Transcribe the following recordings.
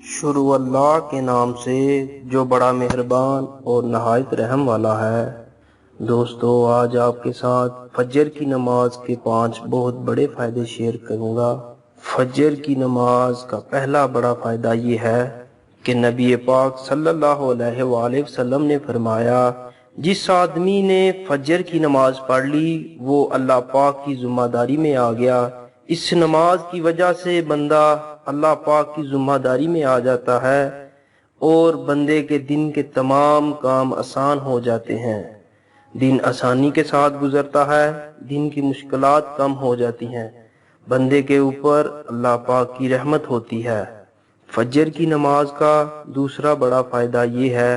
شروع اللہ کے نام سے جو بڑا مہربان اور نہایت رحم والا ہے۔ دوستو، آج آپ کے ساتھ فجر کی نماز کے 5 بہت بڑے فائدے شیئر کروں گا۔ فجر کی نماز کا پہلا بڑا فائدہ یہ ہے کہ نبی پاک صلی اللہ علیہ وآلہ وسلم نے فرمایا، جس آدمی نے فجر کی نماز پڑھ لی وہ اللہ پاک کی ذمہ داری میں آ گیا۔ اس نماز کی وجہ سے بندہ اللہ پاک کی ذمہ داری میں آ جاتا ہے اور بندے کے دن کے تمام کام آسان ہو جاتے ہیں۔ دن آسانی کے ساتھ گزرتا ہے، دن کی مشکلات کم ہو جاتی ہیں، بندے کے اوپر اللہ پاک کی رحمت ہوتی ہے۔ فجر کی نماز کا دوسرا بڑا فائدہ یہ ہے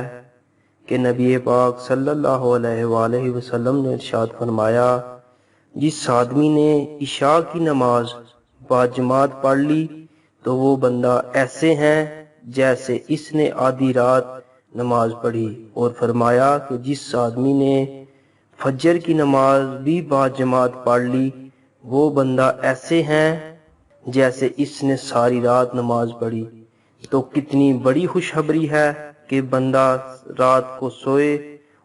کہ نبی پاک صلی اللہ علیہ وآلہ وسلم نے ارشاد فرمایا، جس آدمی نے عشاء کی نماز باجماعت پڑھ لی تو وہ بندہ ایسے ہیں جیسے اس نے آدھی رات نماز پڑھی، اور فرمایا کہ جس آدمی نے فجر کی نماز بھی باجماعت پڑھ لی وہ بندہ ایسے ہیں جیسے اس نے ساری رات نماز پڑھی۔ تو کتنی بڑی خوشخبری ہے کہ بندہ رات کو سوئے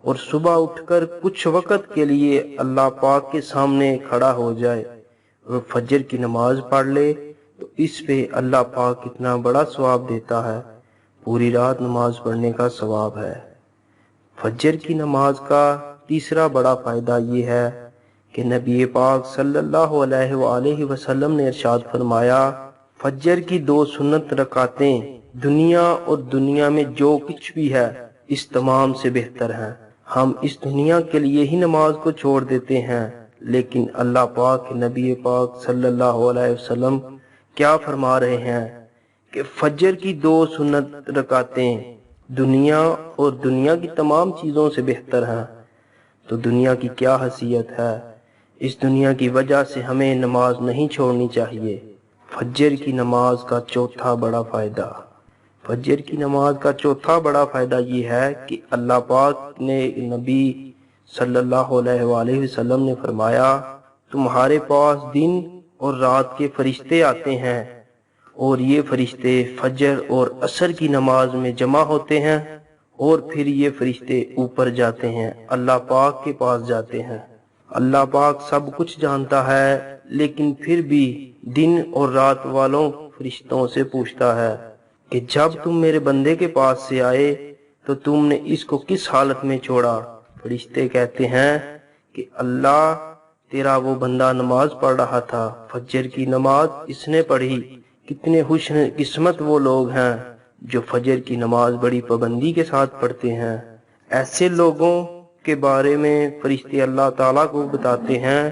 اور صبح اٹھ کر کچھ وقت کے لیے اللہ پاک کے سامنے کھڑا ہو جائے اور فجر کی نماز پڑھ لے تو اس پہ اللہ پاک کتنا بڑا ثواب دیتا ہے، پوری رات نماز پڑھنے کا ثواب ہے۔ فجر کی نماز کا تیسرا بڑا فائدہ یہ ہے کہ نبی پاک صلی اللہ علیہ وآلہ وسلم نے ارشاد فرمایا، فجر کی 2 سنت رکعتیں دنیا اور دنیا میں جو کچھ بھی ہے اس تمام سے بہتر ہیں۔ ہم اس دنیا کے لیے ہی نماز کو چھوڑ دیتے ہیں، لیکن اللہ پاک نبی پاک صلی اللہ علیہ وسلم کیا فرما رہے ہیں کہ فجر کی 2 سنت رکعتیں دنیا اور دنیا کی تمام چیزوں سے بہتر ہیں۔ تو دنیا کی کیا حیثیت ہے، اس دنیا کی وجہ سے ہمیں نماز نہیں چھوڑنی چاہیے۔ فجر کی نماز کا چوتھا بڑا فائدہ، فجر کی نماز کا چوتھا بڑا فائدہ یہ ہے کہ اللہ پاک نے نبی صلی اللہ علیہ وآلہ وسلم نے فرمایا، تمہارے پاس دن اور رات کے فرشتے آتے ہیں اور یہ فرشتے فجر اور عصر کی نماز میں جمع ہوتے ہیں اور پھر یہ فرشتے اوپر جاتے ہیں، اللہ پاک کے پاس جاتے ہیں۔ اللہ پاک سب کچھ جانتا ہے لیکن پھر بھی دن اور رات والوں فرشتوں سے پوچھتا ہے کہ جب تم میرے بندے کے پاس سے آئے تو تم نے اس کو کس حالت میں چھوڑا؟ فرشتے کہتے ہیں کہ اللہ تیرا وہ بندہ نماز پڑھ رہا تھا، فجر کی نماز اس نے پڑھی۔ کتنے خوش قسمت وہ لوگ ہیں جو فجر کی نماز بڑی پابندی کے ساتھ پڑھتے ہیں۔ ایسے لوگوں کے بارے میں فرشتے اللہ تعالیٰ کو بتاتے ہیں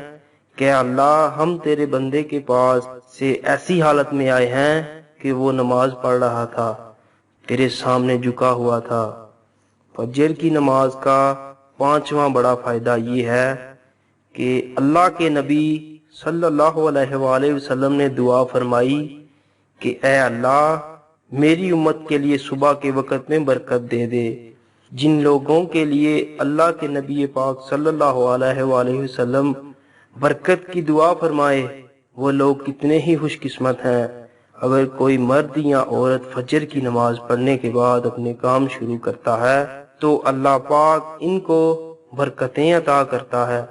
کہ اللہ ہم تیرے بندے کے پاس سے ایسی حالت میں آئے ہیں کہ وہ نماز پڑھ رہا تھا، تیرے سامنے جھکا ہوا تھا۔ فجر کی نماز کا 5واں بڑا فائدہ یہ ہے کہ اللہ کے نبی صلی اللہ علیہ وآلہ وسلم نے دعا فرمائی کہ اے اللہ میری امت کے لیے صبح کے وقت میں برکت دے دے۔ جن لوگوں کے لیے اللہ کے نبی پاک صلی اللہ علیہ وآلہ وسلم برکت کی دعا فرمائے وہ لوگ کتنے ہی خوش قسمت ہیں۔ اگر کوئی مرد یا عورت فجر کی نماز پڑھنے کے بعد اپنے کام شروع کرتا ہے تو اللہ پاک ان کو برکتیں عطا کرتا ہے،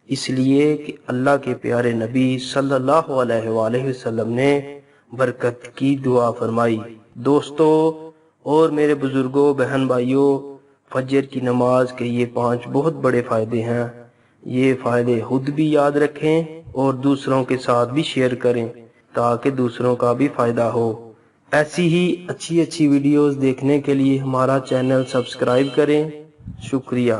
اس لیے کہ اللہ کے پیارے نبی صلی اللہ علیہ وآلہ وسلم نے برکت کی دعا فرمائی۔ دوستو اور میرے بزرگوں، بہن بھائیوں، فجر کی نماز کے یہ 5 بہت بڑے فائدے ہیں۔ یہ فائدے خود بھی یاد رکھیں اور دوسروں کے ساتھ بھی شیئر کریں تاکہ دوسروں کا بھی فائدہ ہو۔ ایسی ہی اچھی ویڈیوز دیکھنے کے لیے ہمارا چینل سبسکرائب کریں۔ شکریہ۔